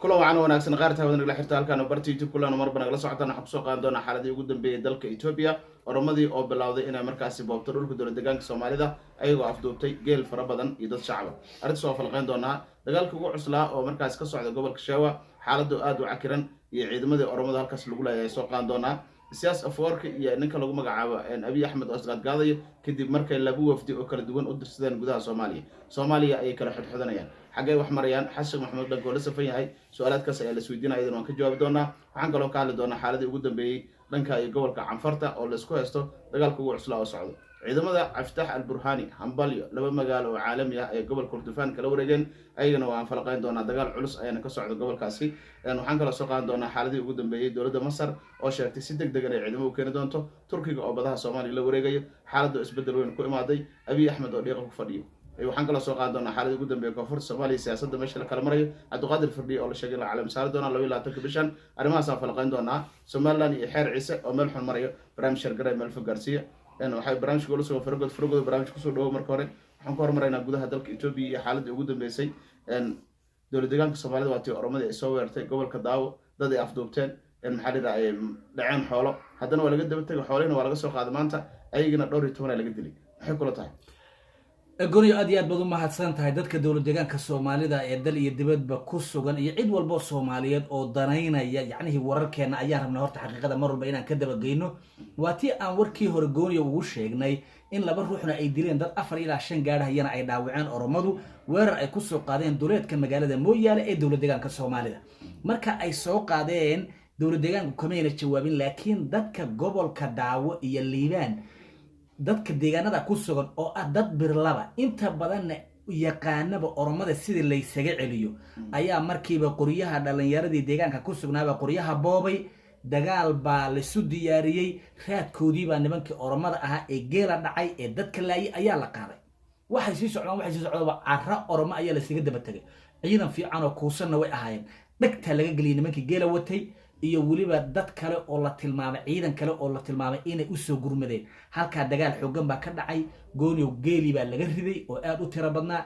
kulan wacan wanaagsan qaarta wadana la xirta halkan bartiiti kulan marba nagala socotana xaq soo qaadan doona xaaladii ugu dambeeyay dalka Ethiopia oromadii oo bilowday inay markaasi boobto dhulka dowladda deegaanka Soomaalida ayagoo afduubtay geel fara badan iyo dad shacab ah arinta soo falqayn doona dagaalka ugu cuslaa oo markaas ka socda gobolka Shawa xaaladu aad u cakiran iyo ciidamadii oromada halkaas lagu leeyahay soo qaadan doona siyaas afwarka iyo ninka lagu magacaabo Abiy Ahmed oo isqaad gaadayo kadib markay lagu wafdi oo kala duwan u dirsadeen gudaha Soomaaliya ay kala xidxudanayaan xagee wax marayaan xashan maxamed dhago la safan yahay su'aalaadkaas ayaa la isweydiinayay inaan ka jawaab doonaa waxaan kaloo ka hadli doonaa xaaladii ugu dambeeyay dhanka iyo gobolka Canfarta oo la isku haysto dagaalka ugu cuslaa oo socdo ciidamada Aftah al-Burhani Hambalyo laba magaalo oo caalami ah ee gobolka Kordofaan kala wareegeen ayagana waan falqayn doonaa dagaal culus ayana ka socdo gobolkaasi waxaan kaloo soo qaadan doonaa xaaladii ugu dambeeyay dowladda Masar oo sheegtay si degdeg ah ay ciidamo u keeni doonto Turkiga oo badaha Soomaaliya la wareegayo xaaladu isbedel weyn ku imaaday Abiy Ahmed oo dhiiqa ku fadhiyo waxaan kala soo qaadan doonaa xaaladii ugu dambeeyay koonfurta Soomaaliya siyaasadda meesha la kala marayo Cabdiqaadir Firdhi oo la sheegay la caalam saar doona 22 bishan arrimahaas aan falqayn doonaa Somaliland iyo xeer ciise oo meel xun marayo barnaamij shargaray meel fogaarsiya waxay barnaamijka ugu soo fargood barnaamij ku soo dhawo marka hore waxaan ku hormaraynaa gudaha dalka Ethiopia iyo xaaladii ugu dambeysay dowladda deegaanka Soomaalida waa tii oromada ay soo weerartay gobolka Daawo dad ay afduubteen maxalida ay dhaceen xoolo haddana waa laga daba tagay xoolihina waa laga soo qaaday maanta ayagana dhowr iyo 10 laga dilay maxay kula tahay goniyo aad iyo aad baad u mahadsan tahay dadka dowladda deegaanka Soomaalida ee dal iyo dibadba ku sugan iyo cid walba Soomaaliyeed oo danaynaya yacni wararkeena ayaan rabnaa horta xaqiiqada mar walba inaan ka daba geyno waatii aan warkii hore goniyo ugu sheegnay in laba ruuxna ay dileen dad 4 ilaa 5 gaarahayana ay dhaawaceen oromadu weerar ay ku soo qaadeen duleedka magaalada Mooyaale ee dowladda deegaanka Soomaalida marka ay soo qaadeen dowladda deegaanku kamayna jawaabin laakiin dadka gobolka Daawo iyo Liibaan dadka deegaanada ku sugan oo ah dad birlaba inta badan yaqaanaba oromada sidii la isaga celiyo ayaa markiiba qoriyaha dhalinyaradii deegaanka ku sugnaaba qoriyaha boobay dagaal baa la isu diyaariyay raadkoodii baa nimankii oromada ahaa ee geela dhacay ee dadka laayay ayaa la qaaday waxay sii socdaan carra oromo ayaa la isaga daba tagay ciidan fiican oo kuusanna way ahaayeen dhagta laga geliyay nimankii geela watay iyo waliba dad kale oo la tilmaamay ciidan kale oo la tilmaamay inay u soo gurmadeen halka dagaal xooggan baa ka dhacay gooniyo geeli baa laga riday oo aad u tiro badnaa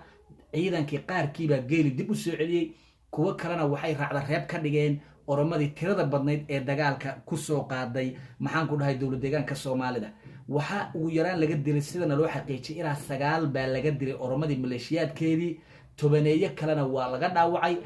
ciidankii qaarkii baa geeli dib u soo celiyay kuwa kalena waxay raacda reeb ka dhigeen oromadii tirada badnayd ee dagaalka ku soo qaaday maxaan ku dhahay dowladda deegaanka Soomaalida waxa ugu yaraan laga dilay sidana loo xaqiijiyay ilaa 9 baa laga dilay oromadii maleeshiyaadkeedii tobaneeyo kalena waa laga dhaawacay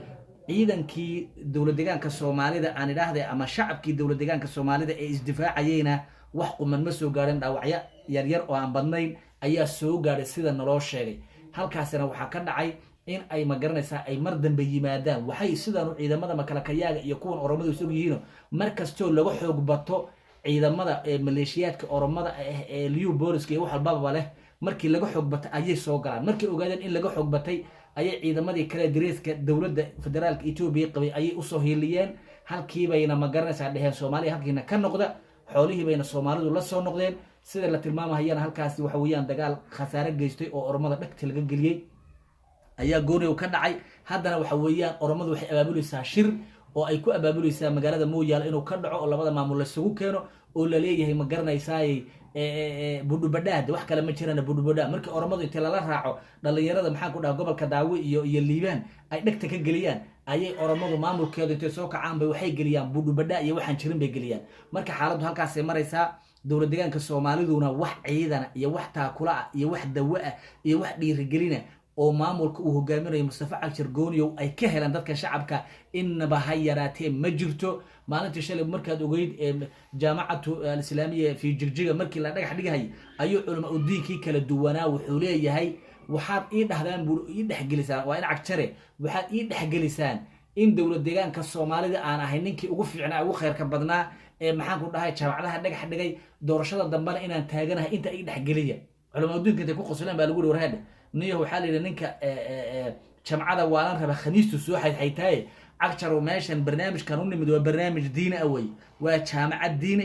ciidankii dowladda deegaanka Soomaalida aan idhaahday ama shacabkii dowladda deegaanka Soomaalida ee isdifaacayayna wax quman ma soo gaareen dhaawacyo yar oo aan badnayn ayaa soo gaaray sida naloo sheegay halkaasina waxa ka dhacay in ay magaranaysaa ay mar dambe yimaadaan waxay sidaan ciidamada makalakayaaga iyo kuwan oromadu isugu yihiin markastoo laga xoog bato ciidamada maleeshiyaadka oromada ee liu booliska iyo wax walba leh markii laga xoog bato ayay soo galaan markii ogaadeen in laga xoog batay ayay ciidamadii kale diriiska dowladda federaalka Ethiopia qabay ayay u soo hiiliyeen halkii bayna magaranaysaa dheheen Soomaaliya halkiina ka noqda xoolihii bayna Soomaalidu la soo noqdeen sida la tilmaamahayaan halkaasi waxa weeyaan dagaal khasaare geystay oo oromada dhagta laga geliyay ayaa gooniyo ka dhacay haddana waxa weeyaan oromadu waxay abaabulaysaa shir oo ay ku abaabulaysaa magaalada Mooyaale inuu ka dhaco oo labada maamul la isugu keeno oo la leeyahay ma garanaysaa budubadhaad wax kale ma jiraan budubadhaad markii oromadu inta la raaco dhalinyarada maxaan ku dhahay gobolka Daawo iyo Liibaan ay dhagta ka geliyaan ayay oromadu maamulkeedu intay soo kacaan bay waxay geliyaan budubadhaad iyo waxaan jirin bay geliyaan marka xaaladdu halkaas ay maraysaa dowladda deegaanka Soomaaliduna wax ciidan iyo wax taakula iyo wax dawo iyo wax dhiirigelina oo maamulka uu hogaaminayo Mustafa Cagshir Gooniyo ay ka helaan dadka shacabka inaba ha yaraatee ma jirto maalintii shalay markaad ogeyd jaamacatu al-islaamiyya fi Jigjiga markii la dhagax dhigay ayuu culimo u diinkii kala duwanaa wuxuu leeyahay waxaad ii dhahdaan buu ii dhaxgelisaan waa in Cagshire waxaad ii dhaxgelisaan in dowladda deegaanka Soomaalida aan ahay ninkii ugu fiicnaa ugu khayrka badnaa ee maxaan ku dhahay jaamacadaha dhagax dhigay doorashada dambana inaan taaganahay inta ii dhaxgeliya culimo diinka intay ku qosleen baa lagu warhaad niyo waxa la yiraahdaa ninka jamcada waalan raba khamiistu soo xayxaytay Cagshir meeshan barnaamijkan u nimid waa barnaamij diin away waa jaamacad diin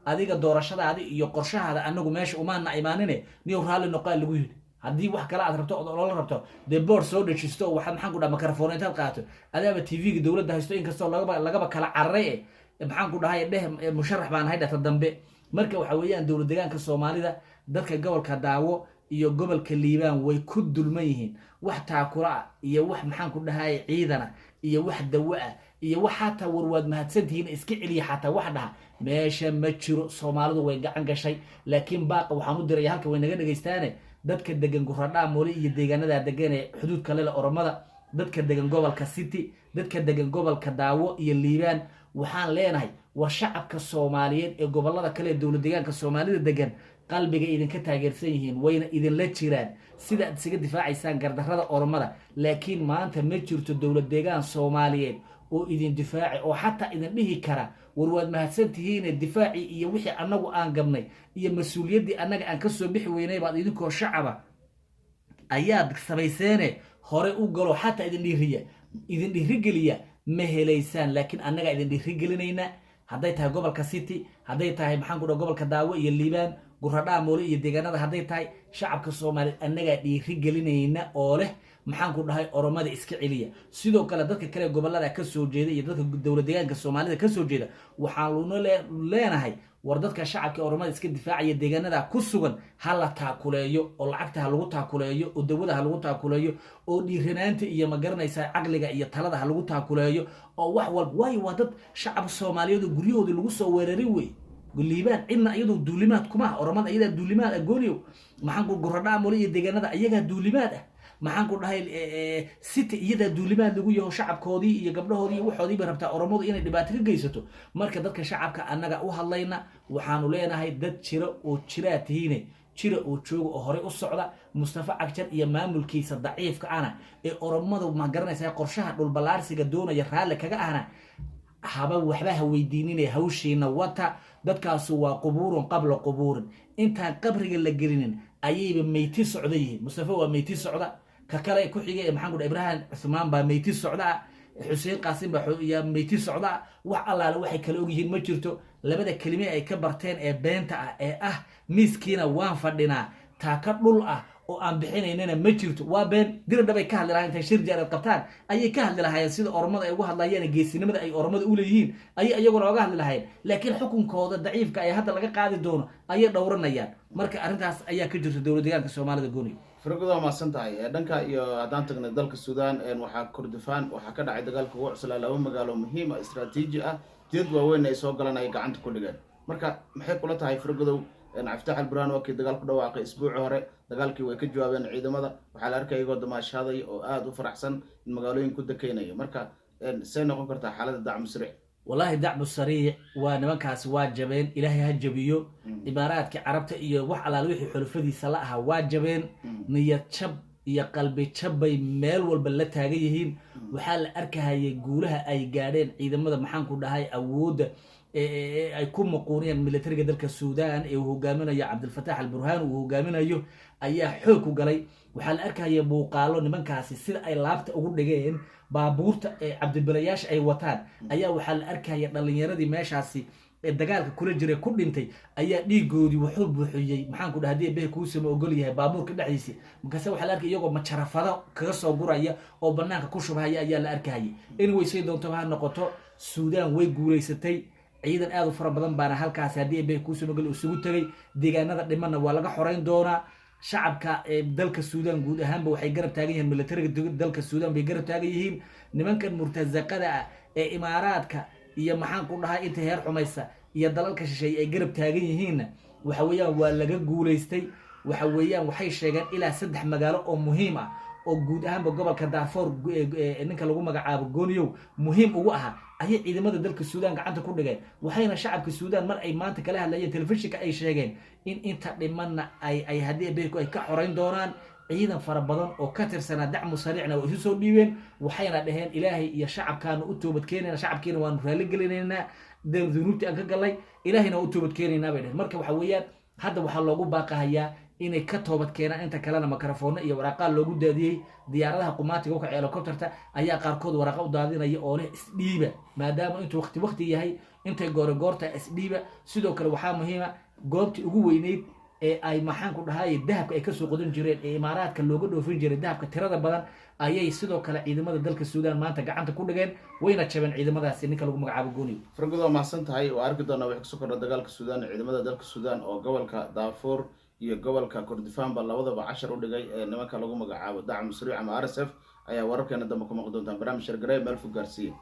adiga doorashadaada iyo qorshahaada anagu meesha uma imaanine niyo raali noqon lagu yiri haddii wax kale aad rabto oo la rabto de board soo dhajisto waxa maxaan ku dhahay microphone inta qaato adaaba TV-ga dawladda haysto in kastoo laga kala carray maxaan ku dhahay musharax baan hayda dambe marka waxa weeyaan dowladda deegaanka Soomaalida dadka gobolka Daawo iyo gobolka liibaan way ku dulman yihiin wax taakula ah iyo wax maxaan ku dhahay ciidana iyo wax dawo ah iyo wax xataa warwaad mahadsantihiin iska celiya xataa wax dhaha meesha ma jiro. Soomaalidu way gacan gashay, laakiin baaqa waxaan u diray halka way naga dhagaystaane dadka degan Guradhaa Moole iyo deegaanada degan ee xuduudka leh Oromada, dadka degan gobolka City, dadka degan gobolka Daawo iyo Liibaan, waxaan leenahay war shacabka Soomaaliyeed ee gobolada kale dawlad deegaanka Soomaalida degan qalbiga idinka taageersan yihiin wayna idinla jiraan sida aad isaga difaacaysaan gardarrada Oromada. Laakiin maanta ma jirto dawlad deegaan Soomaaliyeed oo idin difaaci oo xataa idin dhihi kara war waad mahadsantihiin difaaci iyo wixii anagu aan gabnay iyo mas'uuliyaddii anaga aan ka soo bixi weynay baad idinkoo shacaba ayaad samayseene hore u galo xataa idin dhiirigeliya ma helaysaan. laakiin annaga idin dhiirigelinayna hadday tahay gobolka City, hadday tahay maxaan ku dhahay gobolka Daawo iyo Liibaan, Guradhaa Moole iyo deegaanada hadday tahay shacabka Soomaaliyeed annaga dhiirigelinayna oo leh maxaan ku dhahay Oromada iska celiya. sidoo kale dadka kale gobolada ka soo jeeda iyo dadka dawlad deegaanka Soomaalida ka soo jeeda waxaan leenahay war dadka shacabka Oromada iska difaacaya deegaanada ku sugan hala taakuleeyo oo lacagta ha lagu taakuleeyo oo dawada ha lagu taakuleeyo oo dhiiranaanta iyo ma garanaysaa caqliga iyo talada ha lagu taakuleeyo oo wax walba way waa dad shacab Soomaaliyeed guryahooda lagu soo weeraray way Liibaan cidna iyadoo duulimaad kuma Oromada iyada duulimaad agooniyo maxaan ku Guradhaa Moole iyo deegaanada ayaga duulimaad ah maxaan ku dhahay City iyada duulimaad lagu yaho shacabkoodii iyo gabdhahoodii waxoodii bay rabtaa Oromadu inay dhibaato ka geysato. marka dadka shacabka annaga u hadlayna waxaanu leenahay dad jira oo jira oo jooga oo hore u socda. Mustafa Cagjar iyo maamulkiisa daciifka ana ee Oromadu ma garanaysaa qorshaha dhul balaarsiga doonaya raalle kaga ahna haba waxba ha weydiinina hawshiina wata. dadkaasu waa qubuurun qabla qubuurin, intaan qabriga la gelinin ayayba meyti socda yihiin. Mustafa waa meyti socda, ka kale ku xigay maxaan ku dhahay Ibrahim Cusmaan baa meyti socda, Xuseen Qaasim baa meyti socda. wax allaale waxay kala og yihiin ma jirto. labada kelime ay ka barteen ee beenta ah ee miskiina waan fadhinaa taaka dhul ah oo aan bixinaynana ma jirto waa been. diradhabay ka hadli lahaayeen intay shir jaareed qabtaan ayay ka hadli lahaayeen sida Oromada ay ugu hadlayeen geesinimada ay Oromada u leeyihiin ayay iyaguna uga hadli lahaayeen. laakiin xukunkooda daciifka ay hadda laga qaadi doono ayay dhowranayaan. marka arrintaas ayaa ka jirta dawlad deegaanka Soomaalida gooni. فرقدوا ما سنتهاي دنكا iyo hadaan tagna dalka Suudaan waxa Kordofaan waxa ka dhacay dagaalka ugu cusub laba magaalo muhiim ah istiraatiiji ah jid waaweyn ay soo galanay gacanta ku dhigaan. marka maxay kula tahay firqadow Cabditax Alburaan oo dagaal ku dhawaaqay isbuuci hore dagaalkii way ka jawaabeen ciidamada waxa la arkay iyagoo damaashaaday oo aad u faraxsan in magaalooyin ku dakeynaya. marka say noqon kartaa xaaladda dacmo sariic والله دعم السريع ونمكاس واجبين إلهي هجبيو إمارات كعربت إيو وحلا لوحي حلفدي سلاها واجبين نية شب يا قلبي شبي ميل والبلد هاجيهين وحال أركها يقولها أي قارين إذا ماذا محنكو ده هاي أود يكون مقوريا ميليتري دلك السودان وهو قامنا يا عبد الفتاح البرهان وهو قامنا يو أي حوكو قالي وحال أركها يبو قالوا نمكاس يصير أي لابت أقول دقين baabuurta cabdibilayash ay wataan ayaa waxa la arkaya dhalinyaradii meeshaasi dagaalka kula jiray ku dhintay ayaa dhiigoodii wuxuu buuxiyay maxaan ku dhahay bee ku soo ogol yahay baabuurka dhaxdiisa. markaas waxa la arkay iyagoo majarafado kaga soo guraya oo banaanka ku shubahaya ayaa la arkayay. in way soo doonto ha noqoto Suudaan way guuleysatay ciidan aad u fara badan baana halkaas hadii bee ku soo ogol isugu tagay deegaanada dhimana waa laga xoreyn doonaa. shacabka dalka Suudaan guud ahaanba waxay garab taagan yihiin militariga dalka Suudaan bay garab taagan yihiin. nimankan murtazaqada ee imaaraadka iyo maxaan ku dhahay inta heer xumaysa iyo dalalka shisheey ay garab taagan yihiin waxa weeyaan waa laga guuleystay. waxa weeyaan waxay sheegeen ilaa 3 magaalo oo muhiim ah oo guud ahaanba gobolka Darfur ninka lagu magacaabo Gooniyow muhiim ugu aha ayay ciidamada dalka Suudaan gacanta ku dhigeen. waxayna shacabka Suudaan mar ay maanta kala hadlayeen telefishinka ay sheegeen in inta dhimanna ay hadii beeku ay ka xoreyn doonaan ciidan fara badan oo ka tirsanaa dacmo sariicna oo isu soo dhiibeen. waxayna dhaheen ilaahay iyo shacabkaana u toobad keenayna shacabkiina waan raali gelinaynaa dunuubtii aan ka galay ilaahayna u toobad keenaynaa bay dhaheen. marka waxa weeyaan hadda waxa loogu baaqahayaa inay ka toobad keenaan inta kalena makarafoon iyo waraaqaal loogu daadiyay diyaaradaha qumaatiga ka helicopterta ayaa qaarkood waraaqa u daadinaya oo leh isdhiiba maadaama intuu waqti yahay intay goorta isdhiiba. sidoo kale waxa muhiim ah goobtii ugu weyneyd ee ay maxaan ku dhahay dahabka ay ka soo qodan jireen ee imaaraadka looga dhoofin jiray dahabka tirada badan ayay sidoo kale ciidamada dalka Suudaan maanta gacanta ku dhigeen wayna jabeen ciidamadaasi ninka lagu magacaabo Gooniyow. firqadow ma santahay oo arki doona wax ku soo kordha dagaalka Suudaan ciidamada dalka Suudaan oo gobolka Darfur iyo gobolka Kordofan ba labadaba cashar u dhigay nimanka lagu magacaabo dacm sariic ama RSF ayaa wararkeena dambe ku maqli doontaan barnaamij shargareey meel fog gaarsiin.